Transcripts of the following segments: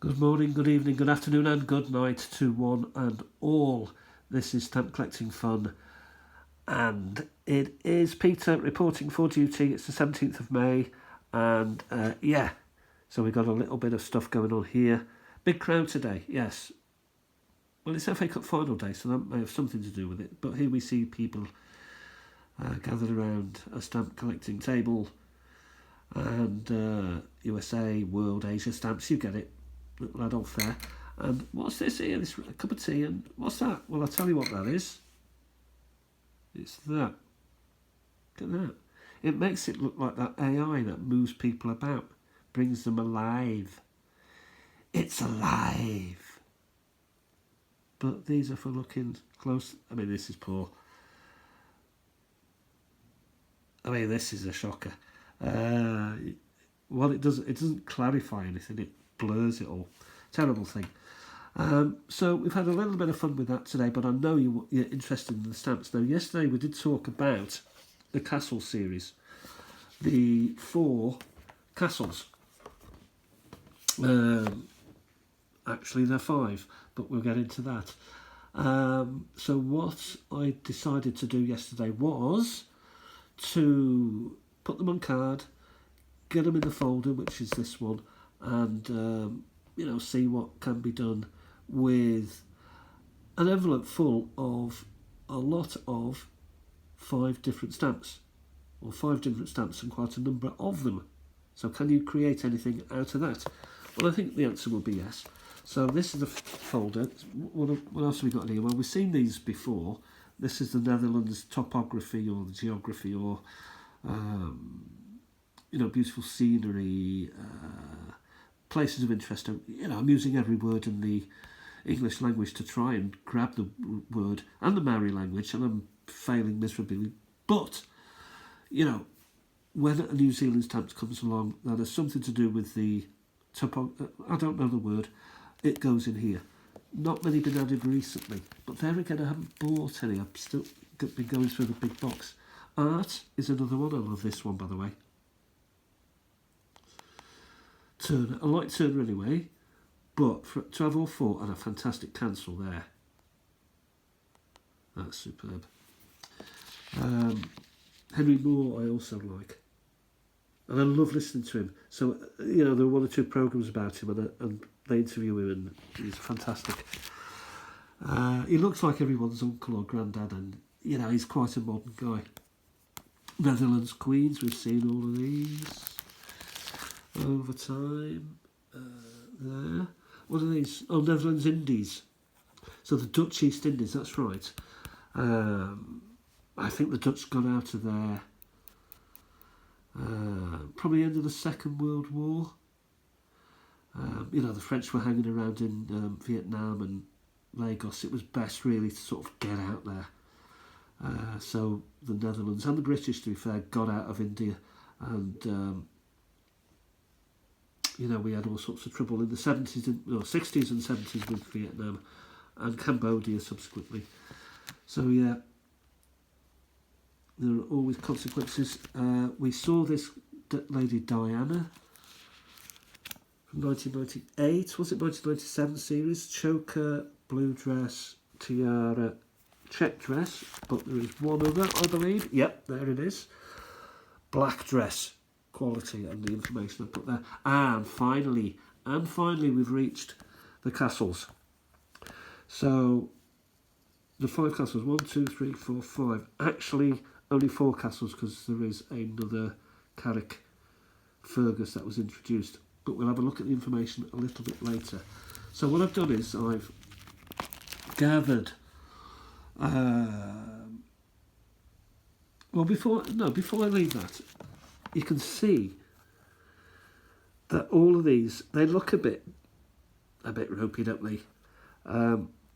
Good morning, good evening, good afternoon and good night to one and all. This is Stamp Collecting Fun and it is Peter reporting for duty. It's the 17th of May and so we've got a little bit of stuff going on here. Big crowd today, yes. Well, it's FA Cup final day, so that may have something to do with it. But here we see people gathered around a stamp collecting table and USA, World, Asia stamps, you get it. Little adult fair. And what's this here? This a cup of tea. And what's that? Well, I'll tell you what that is. It's that. Look at that. It makes it look like that AI that moves people about, brings them alive. It's alive. But these are for looking close. I mean, this is poor. I mean, this is a shocker. Well, it doesn't clarify anything. It blurs it all. Terrible thing. So we've had a little bit of fun with that today, but I know you're interested in the stamps. Now, yesterday we did talk about the Castle series, the 4 castles. Actually, they're 5, but we'll get into that. So what I decided to do yesterday was to put them on card, get them in the folder, which is this one, and see what can be done with an envelope full of a lot of 5 different stamps, or 5 different stamps and quite a number of them. So can you create anything out of that? Well, I think the answer will be yes. So this is the folder. What else have we got in here? Well, we've seen these before. This is the Netherlands topography or the geography or beautiful scenery, places of interest. I'm using every word in the English language to try and grab the word, and the Maori language, and I'm failing miserably. But, when a New Zealand stamp comes along that has something to do with the I don't know the word, it goes in here. Not many been added recently, but there again, I haven't bought any. I've still been going through the big box. Art is another one. I love this one, by the way. Turner. I like Turner anyway, but to have all 4 and a fantastic cancel there. That's superb. Henry Moore I also like. And I love listening to him. So, there are 1 or 2 programmes about him and they interview him and he's fantastic. He looks like everyone's uncle or granddad and, he's quite a modern guy. Netherlands Queens, we've seen all of these over time. There. What are these? Oh, Netherlands Indies. So the Dutch East Indies, that's right. I think the Dutch got out of there probably end of the Second World War. The French were hanging around in Vietnam and Lagos. It was best really to sort of get out there. So the Netherlands and the British, to be fair, got out of India, and we had all sorts of trouble in the 60s and 70s with Vietnam and Cambodia subsequently. So yeah, there are always consequences. We saw this Lady Diana from 1998, was it 1997 series? Choker, blue dress, tiara, check dress, but there is one other, I believe. Yep, there it is. Black dress, quality, and the information I put there. And finally, we've reached the castles. So, the 5 castles, 1, 2, 3, 4, 5. Actually, only 4 castles because there is another Carrick Fergus that was introduced. But we'll have a look at the information a little bit later. So what I've done is I've gathered. Before I leave that, you can see that all of these, they look a bit ropey, don't they?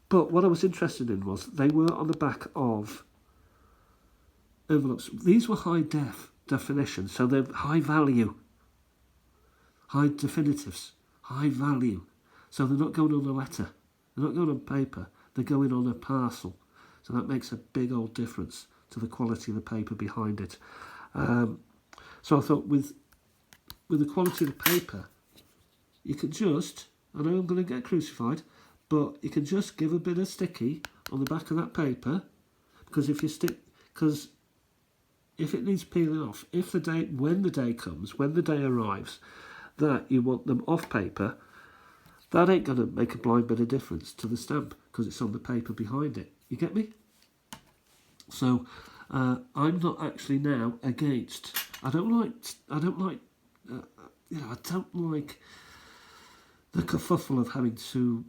But what I was interested in was they were on the back of envelopes. These were high definition, so they're high value. High definitives, high value. So they're not going on a letter. They're not going on paper. They're going on a parcel. So that makes a big old difference to the quality of the paper behind it. So I thought with the quality of the paper, you could just I know I'm going to get crucified, but you can just give a bit of sticky on the back of that paper, because if it needs peeling off, when the day comes, when the day arrives, that you want them off paper, that ain't going to make a blind bit of difference to the stamp because it's on the paper behind it. You get me? So I'm not actually now against. I don't like the kerfuffle of having to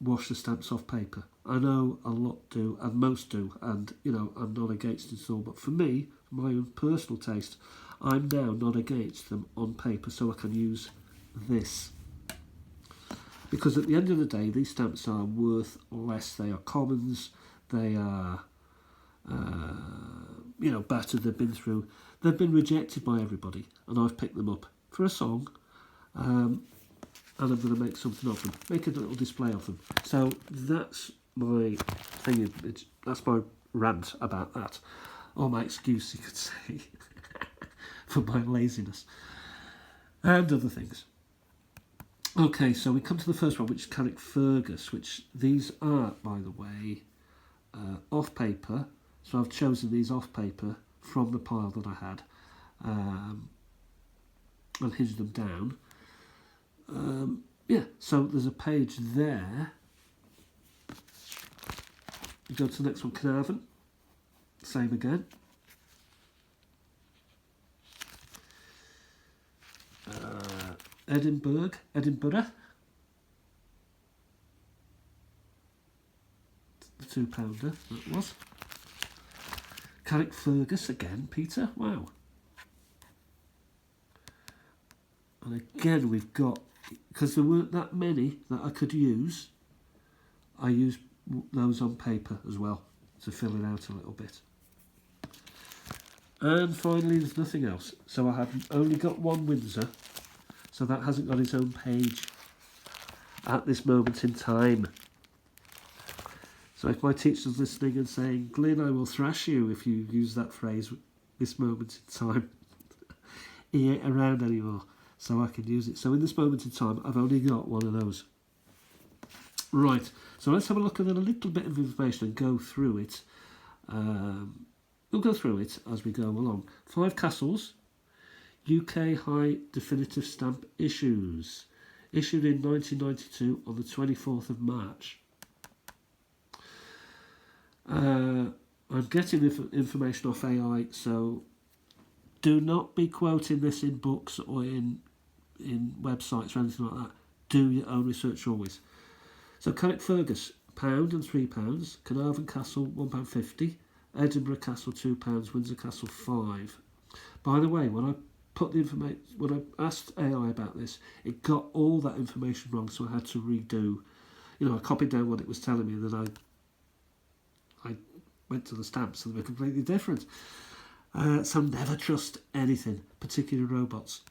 wash the stamps off paper. I know a lot do, and most do, and I'm not against it at all. But for me, my own personal taste, I'm now not against them on paper, so I can use this. Because at the end of the day, these stamps are worth less. They are commons. They are, battered. They've been rejected by everybody, and I've picked them up for a song. And I'm going to make something of them, make a little display of them. So that's my thing. That's my rant about that, or my excuse, you could say, for my laziness and other things. Okay, so we come to the first one, which is Carrickfergus, which these are, by the way, off paper. So I've chosen these off paper from the pile that I had, and hinged them down. So there's a page there. You go to the next one, Carnarvon. Same again. Edinburgh. The £2 that was. Carrickfergus again, Peter. Wow. And again, we've got, because there weren't that many that I could use, I used those on paper as well to fill it out a little bit. And finally, there's nothing else. So I have only got one Windsor, so that hasn't got its own page at this moment in time. So if my teacher's listening and saying, Glyn, I will thrash you if you use that phrase, this moment in time, he ain't around anymore, so I can use it. So in this moment in time, I've only got one of those. Right, so let's have a look at a little bit of information and go through it. We'll go through it as we go along. 5 Castles, UK High Definitive Stamp Issues, issued in 1992 on the 24th of March. I'm getting information off AI, so do not be quoting this in books or in websites or anything like that. Do your own research always. So Carrickfergus, £1 and £3. Carnarvon Castle, £1.50. Edinburgh Castle, £2. Windsor Castle, £5. By the way, when I put the information, when I asked AI about this, it got all that information wrong, so I had to redo. I copied down what it was telling me, and then I went to the stamps, and they were completely different. So never trust anything, particularly robots.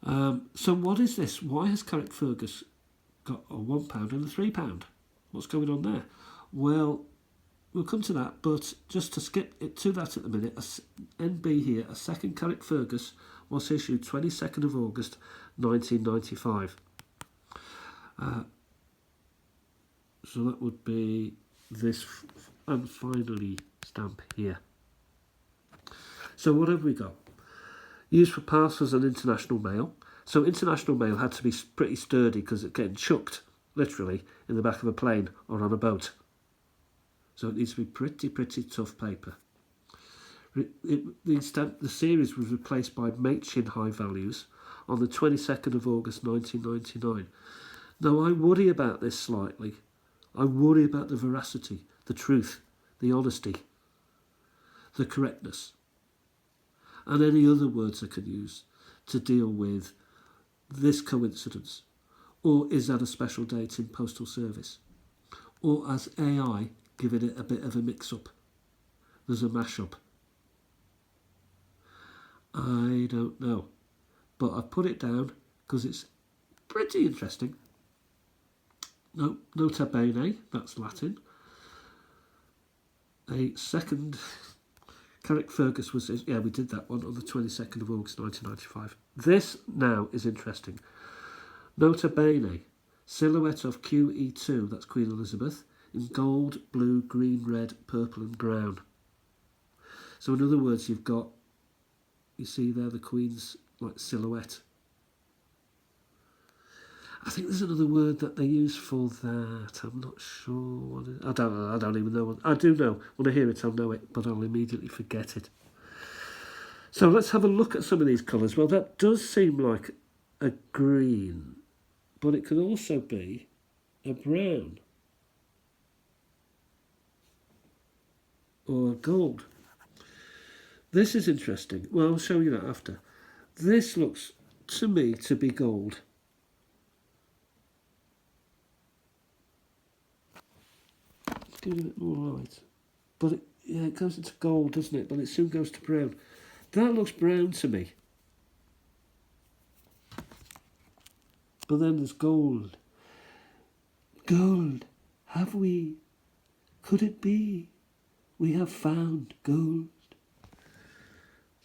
So what is this? Why has Carrickfergus got a £1 and a £3? What's going on there? Well, we'll come to that, but just to skip it to that at the minute, NB here, a second Carrickfergus was issued 22nd of August 1995. So that would be this and finally stamp here. So what have we got? Used for parcels and international mail. So international mail had to be pretty sturdy because it's getting chucked, literally, in the back of a plane or on a boat. So it needs to be pretty tough paper. The series was replaced by Machin High Values on the 22nd of August 1999. Now I worry about this slightly. I worry about the veracity, the truth, the honesty, the correctness, and any other words I could use to deal with this coincidence. Or is that a special date in postal service? Or has AI given it a bit of a mix-up? There's a mash-up. I don't know. But I've put it down because it's pretty interesting. No, nota bene, that's Latin. A second Carrickfergus was, yeah, we did that one on the 22nd of August 1995. This now is interesting. Nota bene, silhouette of QE2, that's Queen Elizabeth, in gold, blue, green, red, purple and brown. So in other words, you've got, you see there the Queen's like silhouette. I think there's another word that they use for that. I'm not sure what it is. I don't know. I don't even know what. I do know. When I hear it, I'll know it, but I'll immediately forget it. So let's have a look at some of these colours. Well, that does seem like a green, but it could also be a brown or a gold. This is interesting. Well, I'll show you that after. This looks to me to be gold. Give it a bit more light. But it goes into gold, doesn't it? But it soon goes to brown. That looks brown to me. But then there's gold. Gold. Have we? Could it be? We have found gold.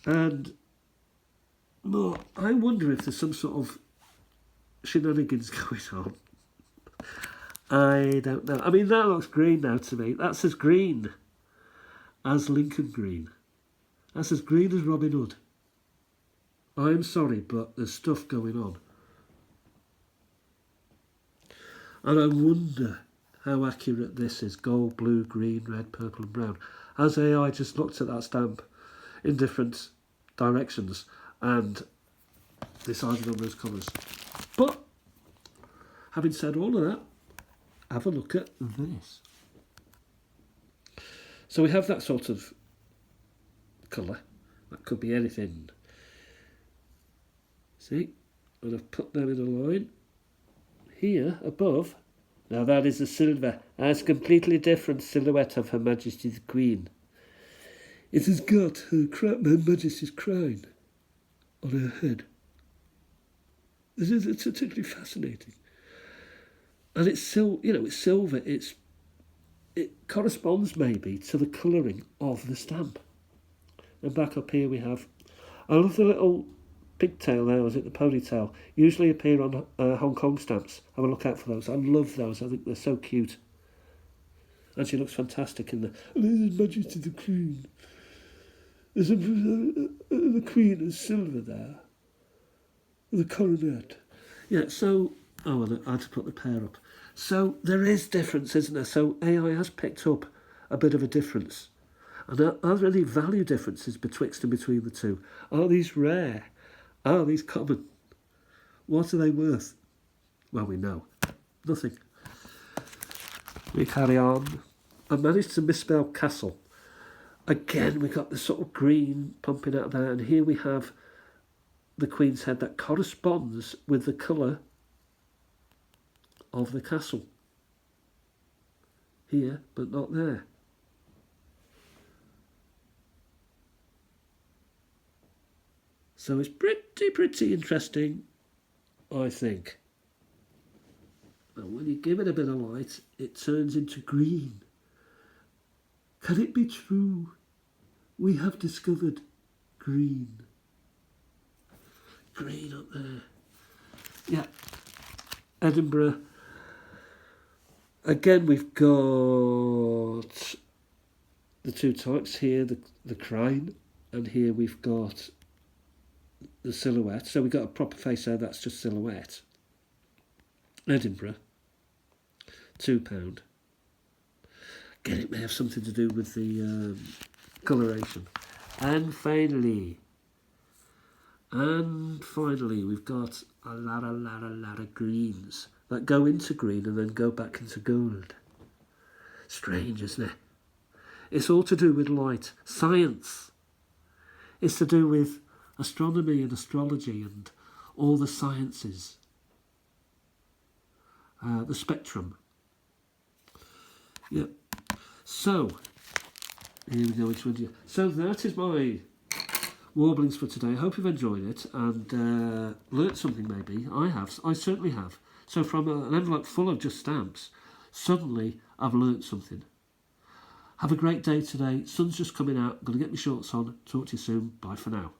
And more, I wonder if there's some sort of shenanigans going on. I don't know. I mean, that looks green now to me. That's as green as Lincoln Green. That's as green as Robin Hood. I'm sorry, but there's stuff going on. And I wonder how accurate this is. Gold, blue, green, red, purple and brown. As AI just looked at that stamp in different directions and decided on those colours. But, having said all of that, have a look at this. So we have that sort of colour. That could be anything. See? And I've put them in a line. Here, above, now that is the silver. That's a completely different silhouette of Her Majesty the Queen. It has got her Majesty's crown on her head. It's particularly fascinating. And it's still, it's silver. It corresponds maybe to the colouring of the stamp. And back up here we have, I love the little pigtail there, is it the ponytail? Usually appear on Hong Kong stamps. Have a look out for those. I love those. I think they're so cute. And she looks fantastic in the. There's Her Majesty the Queen. There's the Queen is silver there. The coronet. Yeah. So I had to put the pair up. So there is difference, isn't there? So AI has picked up a bit of a difference. And are there any value differences betwixt and between the two? Are these rare? Are these common? What are they worth? Well, we know. Nothing. We carry on. I managed to misspell castle. Again, we got the sort of green pumping out there. And here we have the Queen's head that corresponds with the colour of the castle. Here, but not there. So it's pretty interesting, I think. And when you give it a bit of light, it turns into green. Can it be true? We have discovered green. Green up there. Yeah. Edinburgh. Again, we've got the two types here, the crown, and here we've got the silhouette. So we've got a proper face there, that's just silhouette. Edinburgh, £2. Again, it may have something to do with the coloration. And finally, we've got a lot of greens that go into green and then go back into gold. Strange, isn't it? It's all to do with light. Science. It's to do with astronomy and astrology and all the sciences. The spectrum. Yep. So, here we go. So that is my warblings for today. I hope you've enjoyed it and learnt something maybe. I certainly have. So from an envelope full of just stamps, suddenly I've learnt something. Have a great day today. Sun's just coming out. I'm going to get my shorts on. Talk to you soon. Bye for now.